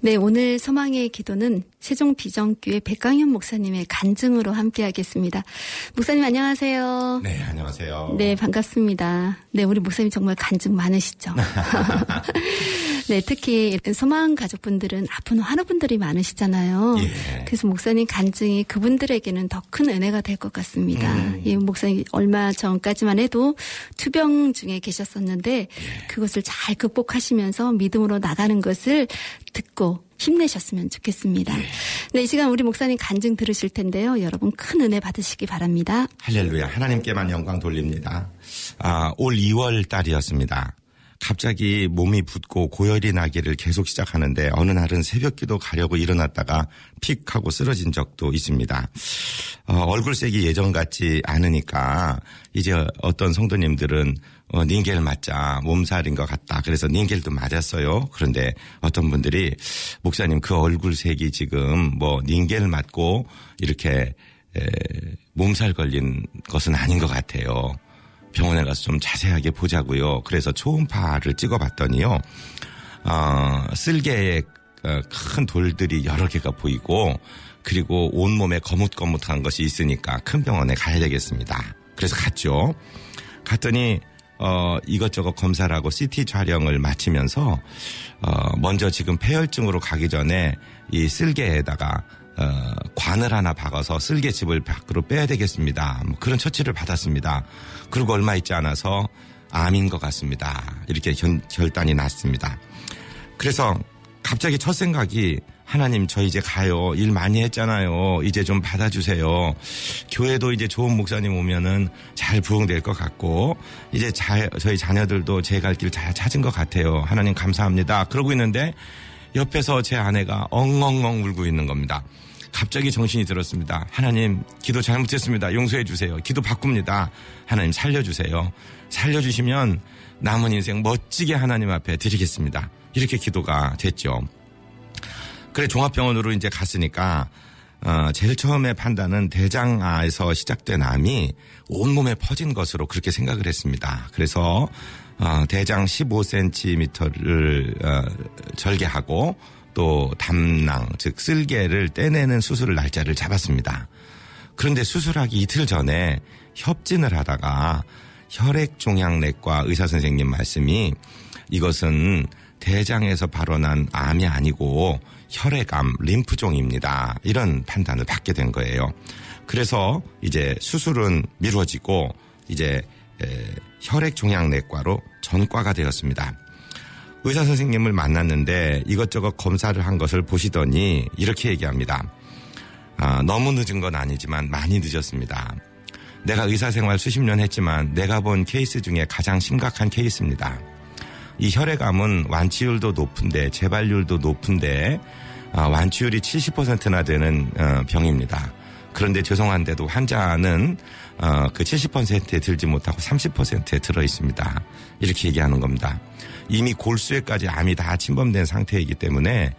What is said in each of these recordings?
네, 오늘 소망의 기도는 세종비전교회 백강현 목사님의 간증으로 함께하겠습니다. 목사님 안녕하세요. 네, 안녕하세요. 네, 반갑습니다. 네, 우리 목사님 정말 간증 많으시죠? 네, 특히 소망 가족분들은 아픈 환우분들이 많으시잖아요. 예. 그래서 목사님 간증이 그분들에게는 더 큰 은혜가 될 것 같습니다. 예, 목사님 얼마 전까지만 해도 투병 중에 계셨었는데 그것을 잘 극복하시면서 믿음으로 나가는 것을 듣고 힘내셨으면 좋겠습니다. 네, 이 시간 우리 목사님 간증 들으실 텐데요. 여러분 큰 은혜 받으시기 바랍니다. 할렐루야. 하나님께만 영광 돌립니다. 올 2월 달이었습니다. 갑자기 몸이 붓고 고열이 나기를 계속 시작하는데 어느 날은 새벽기도 가려고 일어났다가 픽 하고 쓰러진 적도 있습니다. 얼굴색이 예전 같지 않으니까 이제 어떤 성도님들은 닌겔 맞자 몸살인 것 같다. 그래서 닌겔도 맞았어요. 그런데 어떤 분들이 목사님 그 얼굴색이 지금 뭐 닌겔 맞고 이렇게 몸살 걸린 것은 아닌 것 같아요. 병원에 가서 좀 자세하게 보자고요. 그래서 초음파를 찍어봤더니요. 쓸개에 큰 돌들이 여러 개가 보이고 그리고 온몸에 거뭇거뭇한 것이 있으니까 큰 병원에 가야 되겠습니다. 그래서 갔죠. 갔더니 이것저것 검사를 하고 CT 촬영을 마치면서 먼저 지금 폐혈증으로 가기 전에 이 쓸개에다가 관을 하나 박아서 쓸개즙을 밖으로 빼야 되겠습니다. 뭐 그런 처치를 받았습니다. 그리고 얼마 있지 않아서 암인 것 같습니다. 이렇게 결단이 났습니다. 그래서 갑자기 첫 생각이 하나님 저 이제 가요. 일 많이 했잖아요. 이제 좀 받아주세요. 교회도 이제 좋은 목사님 오면은 잘 부흥될 것 같고 이제 저희 자녀들도 제 갈 길 잘 찾은 것 같아요. 하나님 감사합니다. 그러고 있는데 옆에서 제 아내가 엉엉엉 울고 있는 겁니다. 갑자기 정신이 들었습니다. 하나님 기도 잘못했습니다. 용서해 주세요. 기도 바꿉니다. 하나님 살려주세요. 살려주시면 남은 인생 멋지게 하나님 앞에 드리겠습니다. 이렇게 기도가 됐죠. 그래 종합병원으로 이제 갔으니까 제일 처음에 판단은 대장암에서 시작된 암이 온몸에 퍼진 것으로 그렇게 생각을 했습니다. 그래서 대장 15cm를 절개하고 또 담낭 즉 쓸개를 떼내는 수술 날짜를 잡았습니다. 그런데 수술하기 이틀 전에 협진을 하다가 혈액종양내과 의사선생님 말씀이 이것은 대장에서 발원한 암이 아니고 혈액암, 림프종입니다. 이런 판단을 받게 된 거예요. 그래서 이제 수술은 미뤄지고 이제 혈액종양내과로 전과가 되었습니다. 의사 선생님을 만났는데 이것저것 검사를 한 것을 보시더니 이렇게 얘기합니다. 너무 늦은 건 아니지만 많이 늦었습니다. 내가 의사생활 수십 년 했지만 내가 본 케이스 중에 가장 심각한 케이스입니다. 이 혈액암은 완치율도 높은데 재발률도 높은데 완치율이 70%나 되는 병입니다. 그런데 죄송한데도 환자는 그 70%에 들지 못하고 30%에 들어 있습니다. 이렇게 얘기하는 겁니다. 이미 골수에까지 암이 다 침범된 상태이기 때문에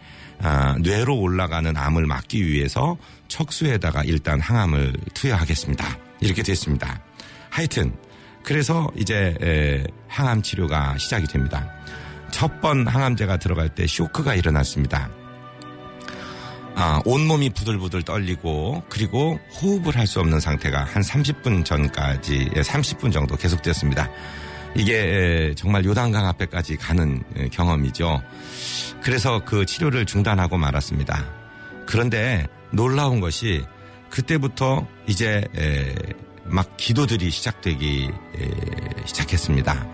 뇌로 올라가는 암을 막기 위해서 척수에다가 일단 항암을 투여하겠습니다. 이렇게 됐습니다. 하여튼 그래서 이제 항암 치료가 시작이 됩니다. 첫 번 항암제가 들어갈 때 쇼크가 일어났습니다. 온몸이 부들부들 떨리고 그리고 호흡을 할 수 없는 상태가 한 30분 전까지 30분 정도 계속됐습니다. 이게 정말 요단강 앞에까지 가는 경험이죠. 그래서 그 치료를 중단하고 말았습니다. 그런데 놀라운 것이 그때부터 이제 막 기도들이 시작되기 시작했습니다.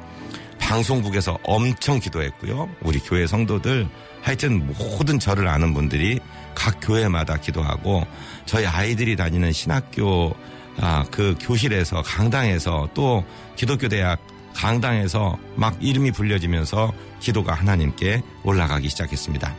방송국에서 엄청 기도했고요. 우리 교회 성도들 하여튼 모든 저를 아는 분들이 각 교회마다 기도하고 저희 아이들이 다니는 신학교 그 교실에서 강당에서 또 기독교 대학 강당에서 막 이름이 불려지면서 기도가 하나님께 올라가기 시작했습니다.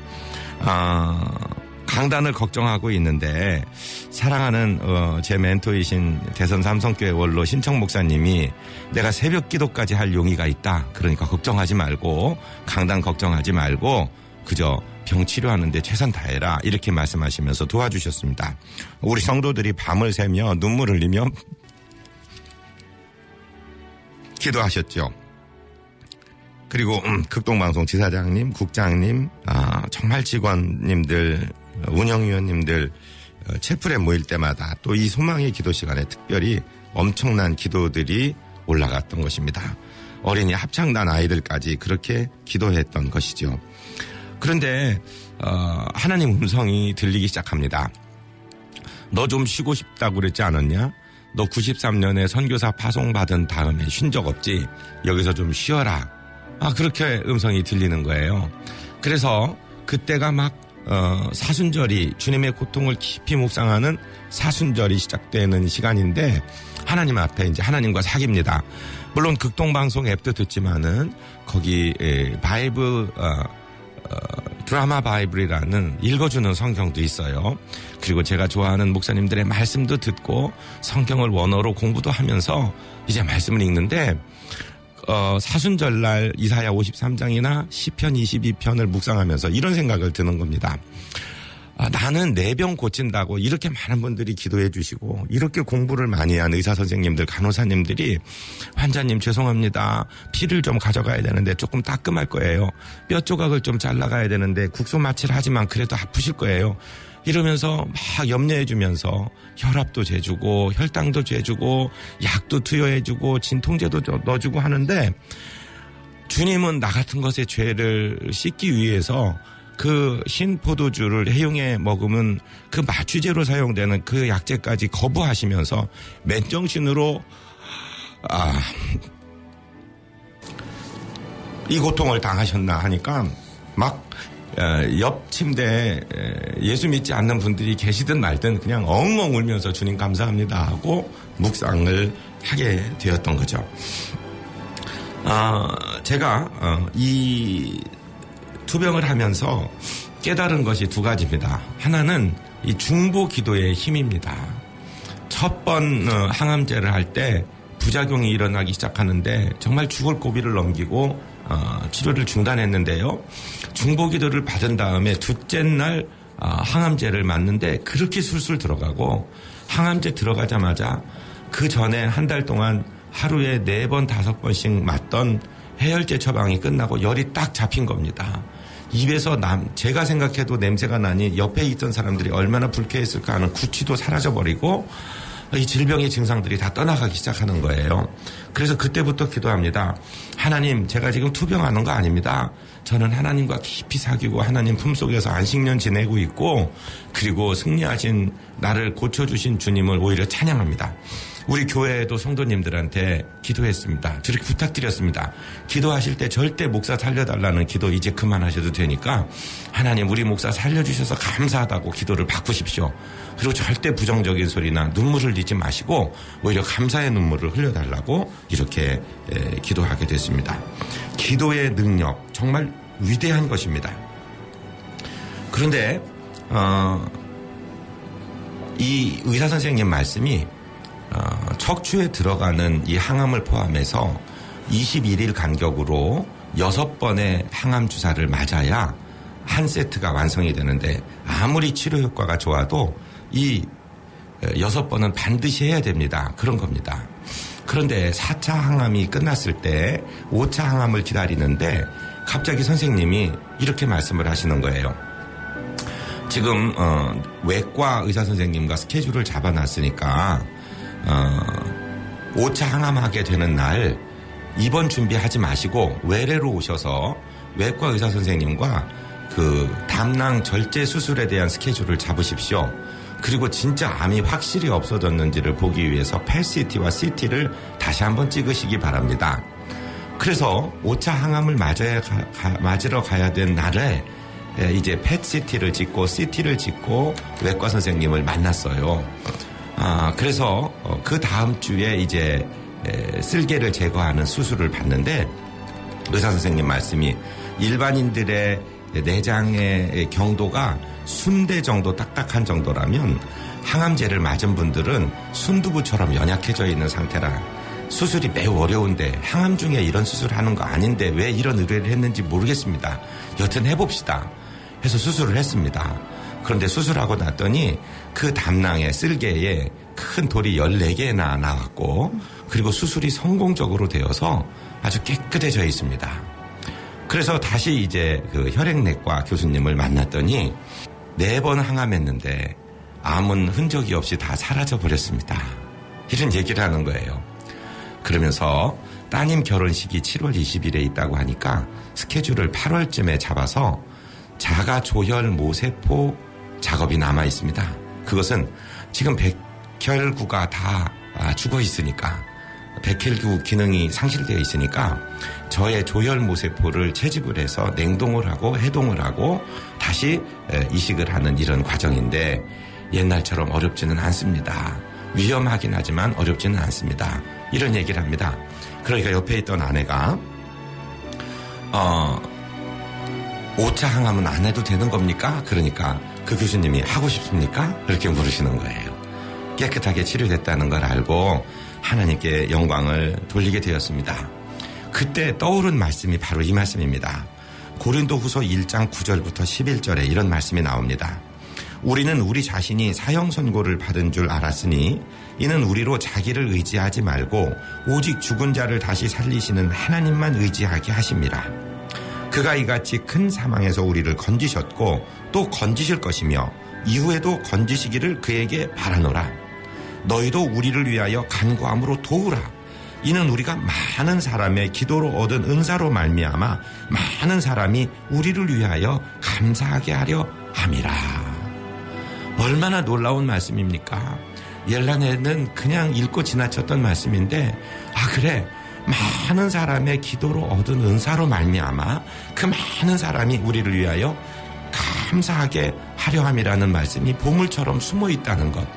강단을 걱정하고 있는데 사랑하는 제 멘토이신 대선 삼성교회 원로 신청 목사님이 내가 새벽 기도까지 할 용의가 있다. 그러니까 걱정하지 말고 강단 걱정하지 말고 그저 병 치료하는데 최선 다해라 이렇게 말씀하시면서 도와주셨습니다. 우리 성도들이 밤을 새며 눈물 흘리며 기도하셨죠. 그리고 극동방송 지사장님, 국장님, 정말 직원님들, 운영위원님들 채플에 모일 때마다 또 이 소망의 기도 시간에 특별히 엄청난 기도들이 올라갔던 것입니다. 어린이 합창단 아이들까지 그렇게 기도했던 것이죠. 그런데 하나님 음성이 들리기 시작합니다. 너 좀 쉬고 싶다고 그랬지 않았냐? 너 93년에 선교사 파송받은 다음에 쉰 적 없지? 여기서 좀 쉬어라. 그렇게 음성이 들리는 거예요. 그래서 그때가 막 사순절이 주님의 고통을 깊이 묵상하는 사순절이 시작되는 시간인데 하나님 앞에 이제 하나님과 사귑니다. 물론 극동방송 앱도 듣지만은 거기 바이블 드라마 바이블이라는 읽어주는 성경도 있어요. 그리고 제가 좋아하는 목사님들의 말씀도 듣고 성경을 원어로 공부도 하면서 이제 말씀을 읽는데 사순절날 이사야 53장이나 시편 22편을 묵상하면서 이런 생각을 드는 겁니다. 나는 내 병 고친다고 이렇게 많은 분들이 기도해 주시고 이렇게 공부를 많이 한 의사 선생님들, 간호사님들이 환자님 죄송합니다. 피를 좀 가져가야 되는데 조금 따끔할 거예요. 뼈 조각을 좀 잘라가야 되는데 국소 마취를 하지만 그래도 아프실 거예요. 이러면서 막 염려해 주면서 혈압도 재주고 혈당도 재주고 약도 투여해 주고 진통제도 넣어주고 하는데 주님은 나 같은 것의 죄를 씻기 위해서 그 흰 포도주를 해용해 먹으면 그 마취제로 사용되는 그 약재까지 거부하시면서 맨정신으로 이 고통을 당하셨나 하니까 막 옆 침대에 예수 믿지 않는 분들이 계시든 말든 그냥 엉엉 울면서 주님 감사합니다 하고 묵상을 하게 되었던 거죠. 제가 이 투병을 하면서 깨달은 것이 두 가지입니다. 하나는 이 중보 기도의 힘입니다. 첫 번 항암제를 할 때 부작용이 일어나기 시작하는데 정말 죽을 고비를 넘기고 치료를 중단했는데요. 중보 기도를 받은 다음에 둘째 날 항암제를 맞는데 그렇게 술술 들어가고 항암제 들어가자마자 그 전에 한 달 동안 하루에 4번, 5번씩 맞던 해열제 처방이 끝나고 열이 딱 잡힌 겁니다. 입에서 제가 생각해도 냄새가 나니 옆에 있던 사람들이 얼마나 불쾌했을까 하는 구취도 사라져버리고 이 질병의 증상들이 다 떠나가기 시작하는 거예요. 그래서 그때부터 기도합니다. 하나님, 제가 지금 투병하는 거 아닙니다. 저는 하나님과 깊이 사귀고 하나님 품속에서 안식년 지내고 있고 그리고 승리하신 나를 고쳐주신 주님을 오히려 찬양합니다. 우리 교회에도 성도님들한테 기도했습니다. 저렇게 부탁드렸습니다. 기도하실 때 절대 목사 살려달라는 기도 이제 그만하셔도 되니까 하나님 우리 목사 살려주셔서 감사하다고 기도를 바꾸십시오. 그리고 절대 부정적인 소리나 눈물을 흘리지 마시고 오히려 감사의 눈물을 흘려달라고 이렇게 기도하게 됐습니다. 기도의 능력 정말 위대한 것입니다. 그런데 이 의사 선생님 말씀이 척추에 들어가는 이 항암을 포함해서 21일 간격으로 6번의 항암 주사를 맞아야 한 세트가 완성이 되는데 아무리 치료 효과가 좋아도 이 6번은 반드시 해야 됩니다. 그런 겁니다. 그런데 4차 항암이 끝났을 때 5차 항암을 기다리는데 갑자기 선생님이 이렇게 말씀을 하시는 거예요. 지금 외과 의사 선생님과 스케줄을 잡아놨으니까 5차 항암하게 되는 날 입원 준비하지 마시고 외래로 오셔서 외과 의사 선생님과 그 담낭 절제 수술에 대한 스케줄을 잡으십시오. 그리고 진짜 암이 확실히 없어졌는지를 보기 위해서 펫CT와 CT를 다시 한번 찍으시기 바랍니다. 그래서 5차 항암을 맞으러 가야 된 날에 이제 펫CT를 찍고 CT를 찍고 외과 선생님을 만났어요. 그래서 그 다음 주에 이제 쓸개를 제거하는 수술을 받는데 의사 선생님 말씀이 일반인들의 내장의 경도가 순대 정도 딱딱한 정도라면 항암제를 맞은 분들은 순두부처럼 연약해져 있는 상태라 수술이 매우 어려운데 항암 중에 이런 수술을 하는 거 아닌데 왜 이런 의뢰를 했는지 모르겠습니다. 여튼 해봅시다 해서 수술을 했습니다. 그런데 수술하고 났더니 그 담낭에 쓸개에 큰 돌이 14개나 나왔고 그리고 수술이 성공적으로 되어서 아주 깨끗해져 있습니다. 그래서 다시 이제 그 혈액내과 교수님을 만났더니 4번 항암했는데 암은 흔적이 없이 다 사라져 버렸습니다. 이런 얘기를 하는 거예요. 그러면서 따님 결혼식이 7월 20일에 있다고 하니까 스케줄을 8월쯤에 잡아서 자가조혈 모세포 작업이 남아 있습니다. 그것은 지금 백혈구가 다 죽어 있으니까, 백혈구 기능이 상실되어 있으니까 저의 조혈 모세포를 채집을 해서 냉동을 하고 해동을 하고 다시 이식을 하는 이런 과정인데 옛날처럼 어렵지는 않습니다. 위험하긴 하지만 어렵지는 않습니다. 이런 얘기를 합니다. 그러니까 옆에 있던 아내가 5차 항암은 안 해도 되는 겁니까? 그러니까 그 교수님이 하고 싶습니까? 그렇게 물으시는 거예요. 깨끗하게 치료됐다는 걸 알고 하나님께 영광을 돌리게 되었습니다. 그때 떠오른 말씀이 바로 이 말씀입니다. 고린도후서 1장 9절부터 11절에 이런 말씀이 나옵니다. 우리는 우리 자신이 사형 선고를 받은 줄 알았으니 이는 우리로 자기를 의지하지 말고 오직 죽은 자를 다시 살리시는 하나님만 의지하게 하심이라. 그가 이같이 큰 사망에서 우리를 건지셨고 또 건지실 것이며 이후에도 건지시기를 그에게 바라노라. 너희도 우리를 위하여 간구함으로 도우라. 이는 우리가 많은 사람의 기도로 얻은 은사로 말미암아 많은 사람이 우리를 위하여 감사하게 하려 함이라. 얼마나 놀라운 말씀입니까? 옛날에는 그냥 읽고 지나쳤던 말씀인데, 그래, 많은 사람의 기도로 얻은 은사로 말미암아 그 많은 사람이 우리를 위하여 감사하게 하려 함이라는 말씀이 보물처럼 숨어 있다는 것.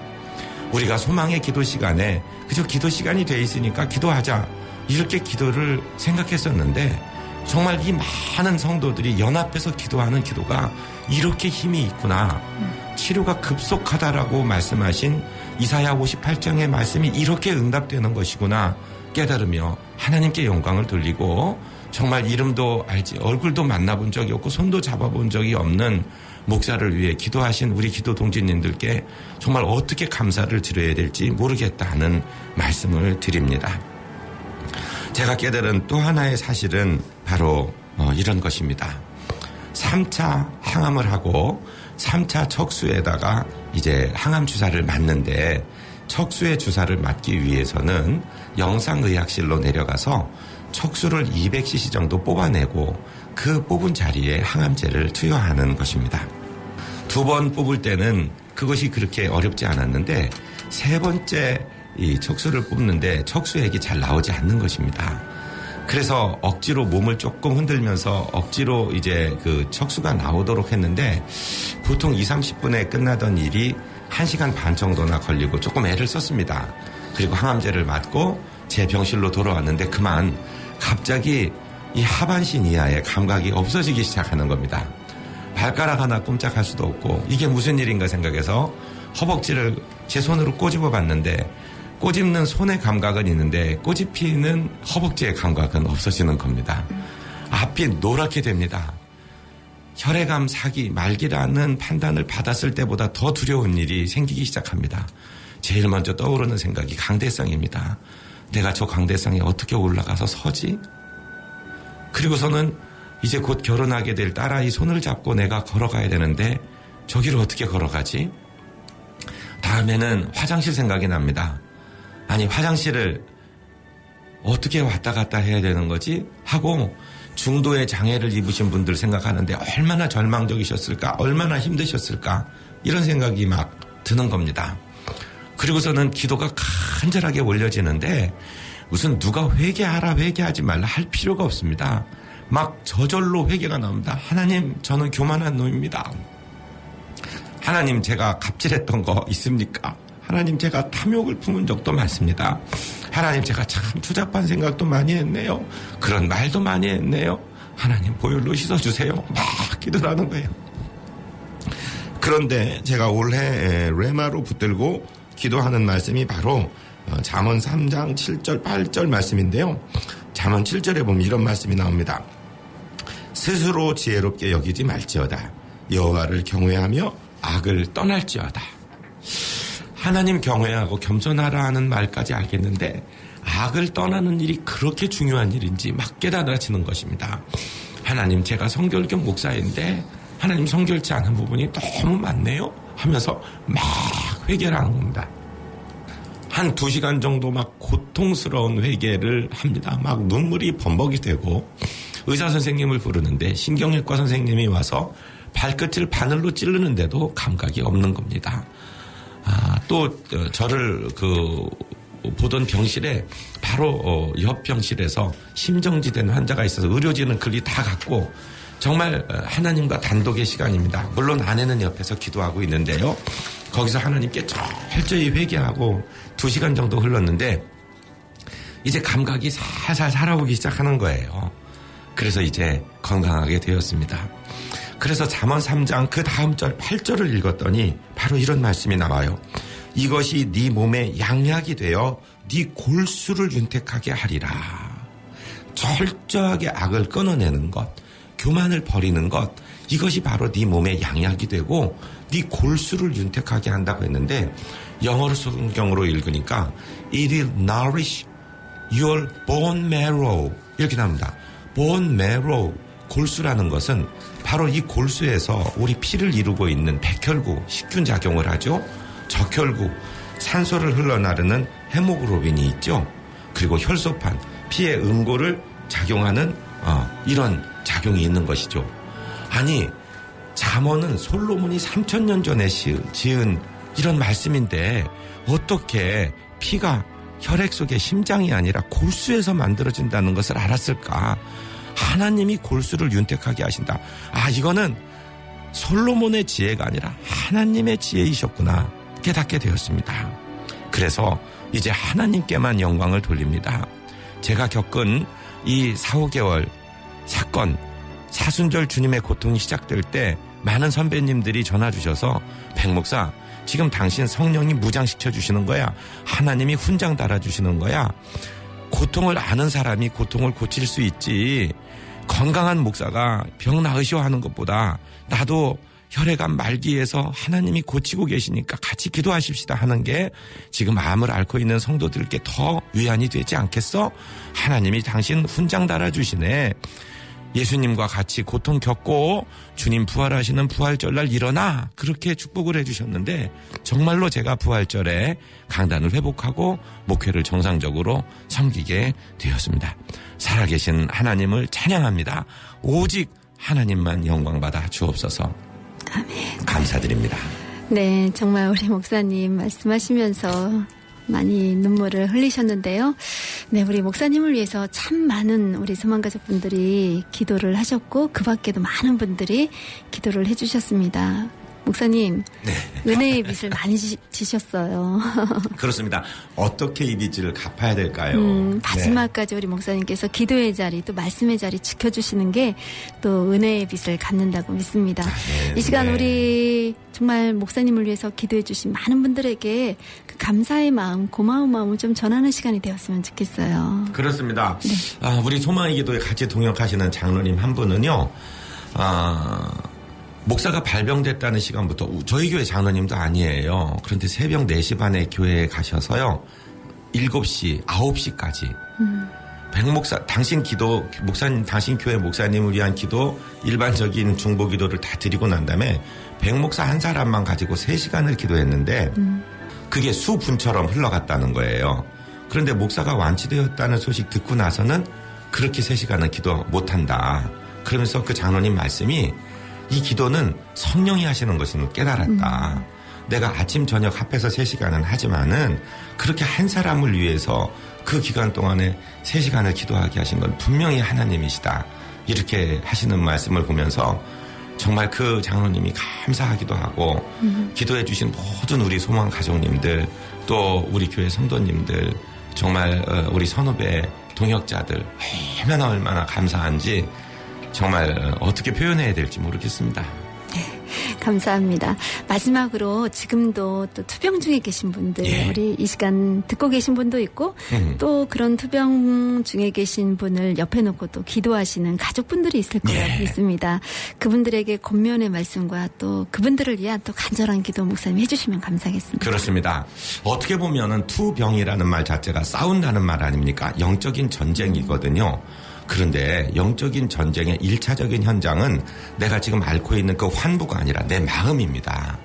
우리가 소망의 기도 시간에 그저 기도 시간이 돼 있으니까 기도하자, 이렇게 기도를 생각했었는데 정말 이 많은 성도들이 연합해서 기도하는 기도가 이렇게 힘이 있구나. 치료가 급속하다라고 말씀하신 이사야 58장의 말씀이 이렇게 응답되는 것이구나 깨달으며 하나님께 영광을 돌리고, 정말 이름도 알지 얼굴도 만나본 적이 없고 손도 잡아본 적이 없는 목사를 위해 기도하신 우리 기도 동지님들께 정말 어떻게 감사를 드려야 될지 모르겠다 하는 말씀을 드립니다. 제가 깨달은 또 하나의 사실은 바로 이런 것입니다. 3차 항암을 하고 3차 척수에다가 이제 항암 주사를 맞는데, 척수의 주사를 맞기 위해서는 영상의학실로 내려가서 척수를 200cc 정도 뽑아내고 그 뽑은 자리에 항암제를 투여하는 것입니다. 2번 뽑을 때는 그것이 그렇게 어렵지 않았는데 3번째 이 척수를 뽑는데 척수액이 잘 나오지 않는 것입니다. 그래서 억지로 몸을 조금 흔들면서 억지로 이제 그 척수가 나오도록 했는데 보통 20-30분에 끝나던 일이 1시간 반 정도나 걸리고 조금 애를 썼습니다. 그리고 항암제를 맞고 제 병실로 돌아왔는데 그만 갑자기 이 하반신 이하의 감각이 없어지기 시작하는 겁니다. 발가락 하나 꼼짝할 수도 없고 이게 무슨 일인가 생각해서 허벅지를 제 손으로 꼬집어 봤는데 꼬집는 손의 감각은 있는데 꼬집히는 허벅지의 감각은 없어지는 겁니다. 앞이 노랗게 됩니다. 혈액암 사기 말기라는 판단을 받았을 때보다 더 두려운 일이 생기기 시작합니다. 제일 먼저 떠오르는 생각이 강대상입니다. 내가 저 강대상에 어떻게 올라가서 서지? 그리고서는 이제 곧 결혼하게 될 딸아이 손을 잡고 내가 걸어가야 되는데 저기를 어떻게 걸어가지? 다음에는 화장실 생각이 납니다. 아니 화장실을 어떻게 왔다 갔다 해야 되는 거지? 하고 중도의 장애를 입으신 분들 생각하는데 얼마나 절망적이셨을까? 얼마나 힘드셨을까? 이런 생각이 막 드는 겁니다. 그리고서는 기도가 간절하게 올려지는데 무슨 누가 회개하라 회개하지 말라 할 필요가 없습니다. 막 저절로 회개가 나옵니다. 하나님 저는 교만한 놈입니다. 하나님 제가 갑질했던 거 있습니까? 하나님 제가 탐욕을 품은 적도 많습니다. 하나님 제가 참 추잡한 생각도 많이 했네요. 그런 말도 많이 했네요. 하나님 보혈로 씻어주세요. 막 기도를 하는 거예요. 그런데 제가 올해 레마로 붙들고 기도하는 말씀이 바로 잠언 3장 7절 8절 말씀인데요. 잠언 7절에 보면 이런 말씀이 나옵니다. 스스로 지혜롭게 여기지 말지어다. 여호와를 경외하며 악을 떠날지어다. 하나님 경외하고 겸손하라 하는 말까지 알겠는데 악을 떠나는 일이 그렇게 중요한 일인지 막 깨달아지는 것입니다. 하나님 제가 성결교 목사인데 하나님 성결치 않은 부분이 너무 많네요 하면서 막 회개를 하는 겁니다. 한 2시간 정도 막 고통스러운 회개를 합니다. 막 눈물이 범벅이 되고 의사 선생님을 부르는데 신경외과 선생님이 와서 발끝을 바늘로 찌르는데도 감각이 없는 겁니다. 또 저를 보던 병실에 바로 옆 병실에서 심정지된 환자가 있어서 의료진은 그리 다 갔고 정말 하나님과 단독의 시간입니다. 물론 아내는 옆에서 기도하고 있는데요. 거기서 하나님께 철저히 회개하고 2시간 정도 흘렀는데 이제 감각이 살살 살아오기 시작하는 거예요. 그래서 이제 건강하게 되었습니다. 그래서 잠언 3장 그 다음 절 8절을 읽었더니 바로 이런 말씀이 나와요. 이것이 네 몸에 양약이 되어 네 골수를 윤택하게 하리라. 철저하게 악을 끊어내는 것, 교만을 버리는 것, 이것이 바로 네 몸에 양약이 되고 네 골수를 윤택하게 한다고 했는데 영어로 성경으로 읽으니까 It will nourish your bone marrow 이렇게 나옵니다. bone marrow, 골수라는 것은 바로 이 골수에서 우리 피를 이루고 있는 백혈구, 식균 작용을 하죠. 적혈구, 산소를 흘러나르는 헤모글로빈이 있죠. 그리고 혈소판, 피의 음고를 작용하는 이런 작용이 있는 것이죠. 아니 잠언은 솔로몬이 3000년 전에 지은 이런 말씀인데 어떻게 피가 혈액 속의 심장이 아니라 골수에서 만들어진다는 것을 알았을까? 하나님이 골수를 윤택하게 하신다. 이거는 솔로몬의 지혜가 아니라 하나님의 지혜이셨구나 깨닫게 되었습니다. 그래서 이제 하나님께만 영광을 돌립니다. 제가 겪은 이 4-5개월 사건, 사순절 주님의 고통이 시작될 때 많은 선배님들이 전화 주셔서 백 목사 지금 당신 성령이 무장시켜 주시는 거야. 하나님이 훈장 달아주시는 거야. 고통을 아는 사람이 고통을 고칠 수 있지. 건강한 목사가 병 나으시오 하는 것보다 나도 혈액암 말기에서 하나님이 고치고 계시니까 같이 기도하십시다 하는 게 지금 암을 앓고 있는 성도들께 더 위안이 되지 않겠어? 하나님이 당신 훈장 달아주시네. 예수님과 같이 고통 겪고 주님 부활하시는 부활절날 일어나 그렇게 축복을 해주셨는데 정말로 제가 부활절에 강단을 회복하고 목회를 정상적으로 섬기게 되었습니다. 살아계신 하나님을 찬양합니다. 오직 하나님만 영광받아 주옵소서. 아멘. 감사드립니다. 네, 정말 우리 목사님 말씀하시면서 많이 눈물을 흘리셨는데요. 네, 우리 목사님을 위해서 참 많은 우리 소망가족분들이 기도를 하셨고 그 밖에도 많은 분들이 기도를 해주셨습니다. 목사님, 네. 은혜의 빚을 많이 지셨어요. 그렇습니다. 어떻게 이 빚을 갚아야 될까요? 마지막까지 우리 목사님께서 기도의 자리 또 말씀의 자리 지켜주시는 게 또 은혜의 빚을 갚는다고 믿습니다. 네, 이 시간 네. 우리 정말 목사님을 위해서 기도해 주신 많은 분들에게 그 감사의 마음, 고마운 마음을 좀 전하는 시간이 되었으면 좋겠어요. 그렇습니다. 네. 우리 소망의 기도에 같이 동역하시는 장로님 한 분은요. 목사가 발병됐다는 시간부터 저희 교회 장로님도 아니에요. 그런데 새벽 4시 반에 교회에 가셔서요. 7시, 9시까지 백목사 당신 기도 목사님 당신 교회 목사님을 위한 기도 일반적인 중보 기도를 다 드리고 난 다음에 백목사 한 사람만 가지고 3시간을 기도했는데 그게 수분처럼 흘러갔다는 거예요. 그런데 목사가 완치되었다는 소식 듣고 나서는 그렇게 3시간은 기도 못한다. 그러면서 그 장로님 말씀이 이 기도는 성령이 하시는 것임을 깨달았다. 내가 아침 저녁 합해서 3시간은 하지만은 그렇게 한 사람을 위해서 그 기간 동안에 3시간을 기도하게 하신 건 분명히 하나님이시다. 이렇게 하시는 말씀을 보면서 정말 그 장로님이 감사하기도 하고 기도해 주신 모든 우리 소망 가족님들 또 우리 교회 성도님들 정말 우리 선후배 동역자들 얼마나 감사한지 정말 어떻게 표현해야 될지 모르겠습니다. 네, 감사합니다. 마지막으로 지금도 또 투병 중에 계신 분들, 예. 우리 이 시간 듣고 계신 분도 있고 또 그런 투병 중에 계신 분을 옆에 놓고 또 기도하시는 가족분들이 있을 거라 예. 믿습니다. 그분들에게 권면의 말씀과 또 그분들을 위한 또 간절한 기도 목사님 해주시면 감사하겠습니다. 그렇습니다. 어떻게 보면은 투병이라는 말 자체가 싸운다는 말 아닙니까? 영적인 전쟁이거든요. 그런데 영적인 전쟁의 1차적인 현장은 내가 지금 앓고 있는 그 환부가 아니라 내 마음입니다.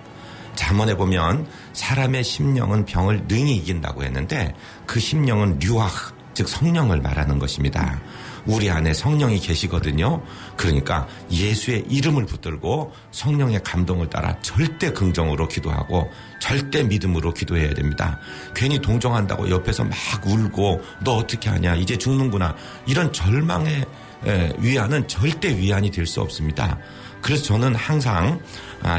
잠언에 보면 사람의 심령은 병을 능히 이긴다고 했는데 그 심령은 류ach, 즉 성령을 말하는 것입니다. 우리 안에 성령이 계시거든요. 그러니까 예수의 이름을 붙들고 성령의 감동을 따라 절대 긍정으로 기도하고 절대 믿음으로 기도해야 됩니다. 괜히 동정한다고 옆에서 막 울고 너 어떻게 하냐 이제 죽는구나 이런 절망의 위안은 절대 위안이 될 수 없습니다. 그래서 저는 항상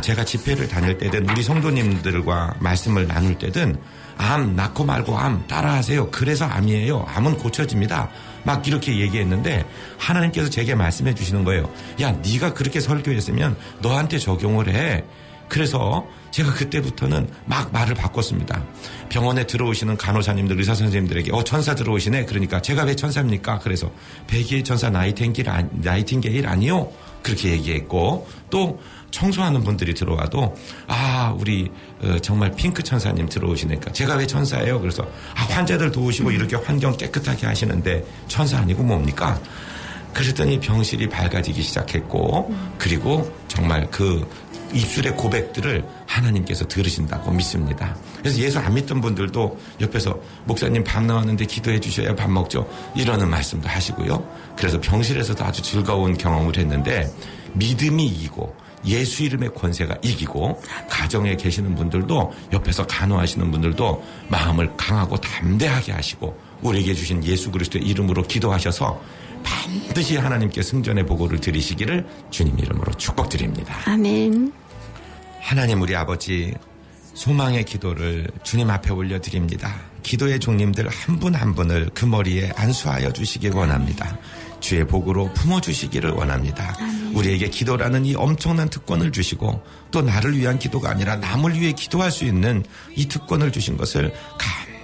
제가 집회를 다닐 때든 우리 성도님들과 말씀을 나눌 때든 암 낳고 말고 암 따라하세요. 그래서 암이에요. 암은 고쳐집니다. 막 이렇게 얘기했는데 하나님께서 제게 말씀해 주시는 거예요. 야, 네가 그렇게 설교했으면 너한테 적용을 해. 그래서 제가 그때부터는 막 말을 바꿨습니다. 병원에 들어오시는 간호사님들, 의사 선생님들에게 천사 들어오시네. 그러니까 제가 왜 천사입니까? 그래서 백의의 천사 나이팅게일 아니요? 그렇게 얘기했고 또 청소하는 분들이 들어와도 우리 정말 핑크 천사님 들어오시니까 제가 왜 천사예요? 그래서 환자들 도우시고 이렇게 환경 깨끗하게 하시는데 천사 아니고 뭡니까? 그랬더니 병실이 밝아지기 시작했고 그리고 정말 그 입술의 고백들을 하나님께서 들으신다고 믿습니다. 그래서 예수 안 믿던 분들도 옆에서 목사님 밥 나왔는데 기도해 주셔야 밥 먹죠. 이러는 말씀도 하시고요. 그래서 병실에서도 아주 즐거운 경험을 했는데 믿음이 이기고 예수 이름의 권세가 이기고 가정에 계시는 분들도 옆에서 간호하시는 분들도 마음을 강하고 담대하게 하시고 우리에게 주신 예수 그리스도의 이름으로 기도하셔서 반드시 하나님께 승전의 보고를 드리시기를 주님 이름으로 축복드립니다. 아멘. 하나님 우리 아버지 소망의 기도를 주님 앞에 올려드립니다. 기도의 종님들 한 분 한 분을 그 머리에 안수하여 주시기 원합니다. 주의 복으로 품어주시기를 원합니다. 아멘. 우리에게 기도라는 이 엄청난 특권을 주시고 또 나를 위한 기도가 아니라 남을 위해 기도할 수 있는 이 특권을 주신 것을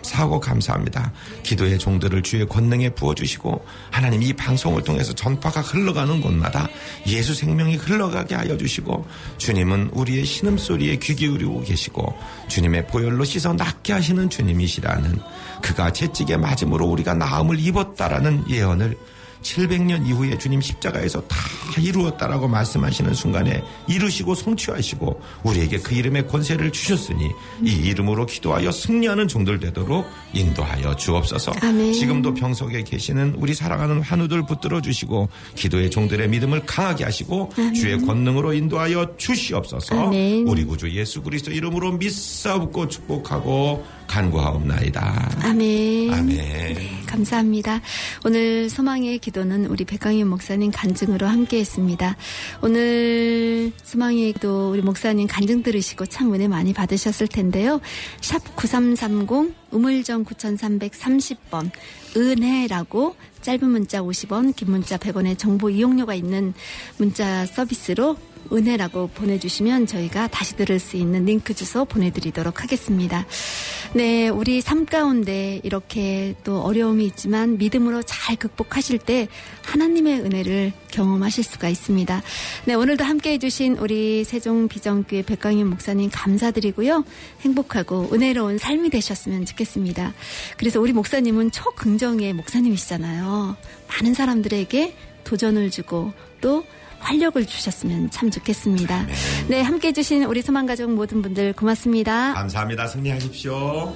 감사하고 감사합니다. 기도의 종들을 주의 권능에 부어주시고 하나님 이 방송을 통해서 전파가 흘러가는 곳마다 예수 생명이 흘러가게 하여 주시고 주님은 우리의 신음소리에 귀 기울이고 계시고 주님의 보혈로 씻어 낫게 하시는 주님이시라는 그가 채찍에 맞음으로 우리가 나음을 입었다라는 예언을 700년 이후에 주님 십자가에서 다 이루었다라고 말씀하시는 순간에 이루시고 성취하시고 우리에게 그 이름의 권세를 주셨으니 이 이름으로 기도하여 승리하는 종들 되도록 인도하여 주옵소서. 아멘. 지금도 병석에 계시는 우리 사랑하는 환우들 붙들어 주시고 기도의 종들의 믿음을 강하게 하시고 아멘. 주의 권능으로 인도하여 주시옵소서. 아멘. 우리 구주 예수 그리스도 이름으로 믿사옵고 축복하고 간구하옵나이다. 아멘. 아멘. 네, 감사합니다. 오늘 소망의 기도는 우리 백강현 목사님 간증으로 함께했습니다. 오늘 소망의 기도 우리 목사님 간증 들으시고 참 은혜 많이 받으셨을 텐데요. 샵 9330 우물정 9330번 은혜라고 짧은 문자 50원, 긴 문자 100원의 정보 이용료가 있는 문자 서비스로 은혜라고 보내주시면 저희가 다시 들을 수 있는 링크 주소 보내드리도록 하겠습니다. 네, 우리 삶 가운데 이렇게 또 어려움이 있지만 믿음으로 잘 극복하실 때 하나님의 은혜를 경험하실 수가 있습니다. 네, 오늘도 함께해 주신 우리 세종비전교회 백강현 목사님 감사드리고요. 행복하고 은혜로운 삶이 되셨으면 좋겠습니다. 그래서 우리 목사님은 초긍정의 목사님이시잖아요. 많은 사람들에게 도전을 주고 또 활력을 주셨으면 참 좋겠습니다. 네, 함께해 주신 우리 소망가족 모든 분들 고맙습니다. 감사합니다. 승리하십시오.